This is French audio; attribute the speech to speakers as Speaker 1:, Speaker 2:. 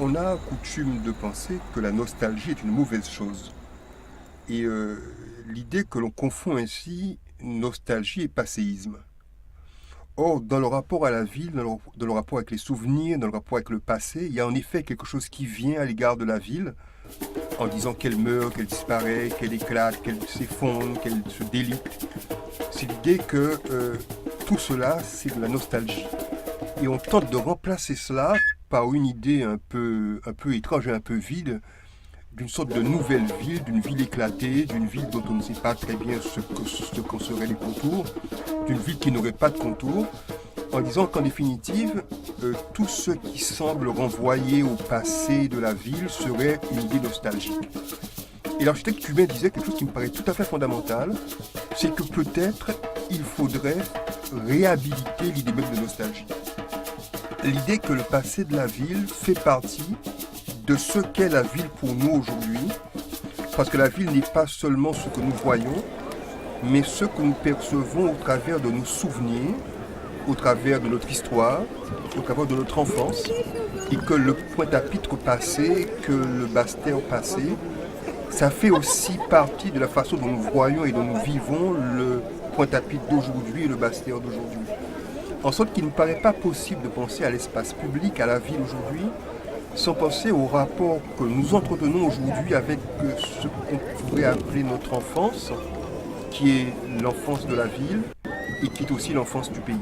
Speaker 1: On a coutume de penser que la nostalgie est une mauvaise chose. Et l'idée que l'on confond ainsi nostalgie et passéisme. Or, dans le rapport à la ville, dans le rapport avec les souvenirs, dans le rapport avec le passé, il y a en effet quelque chose qui vient à l'égard de la ville, en disant qu'elle meurt, qu'elle disparaît, qu'elle éclate, qu'elle s'effondre, qu'elle se délite. C'est l'idée que tout cela, c'est de la nostalgie. Et on tente de remplacer cela par une idée un peu étrange et un peu vide, d'une sorte de nouvelle ville, d'une ville éclatée, d'une ville dont on ne sait pas très bien ce qu'en seraient les contours, d'une ville qui n'aurait pas de contours, en disant qu'en définitive, tout ce qui semble renvoyer au passé de la ville serait une idée nostalgique. Et l'architecte cubain disait quelque chose qui me paraît tout à fait fondamental, c'est que peut-être il faudrait réhabiliter l'idée même de nostalgie. L'idée que le passé de la ville fait partie de ce qu'est la ville pour nous aujourd'hui, parce que la ville n'est pas seulement ce que nous voyons, mais ce que nous percevons au travers de nos souvenirs, au travers de notre histoire, au travers de notre enfance, et que le Pointe-à-Pitre passé, que le Bastère passé, ça fait aussi partie de la façon dont nous voyons et dont nous vivons le Pointe-à-Pitre d'aujourd'hui et le Bastère d'aujourd'hui. En sorte qu'il ne paraît pas possible de penser à l'espace public, à la ville aujourd'hui, sans penser au rapport que nous entretenons aujourd'hui avec ce qu'on pourrait appeler notre enfance, qui est l'enfance de la ville et qui est aussi l'enfance du pays.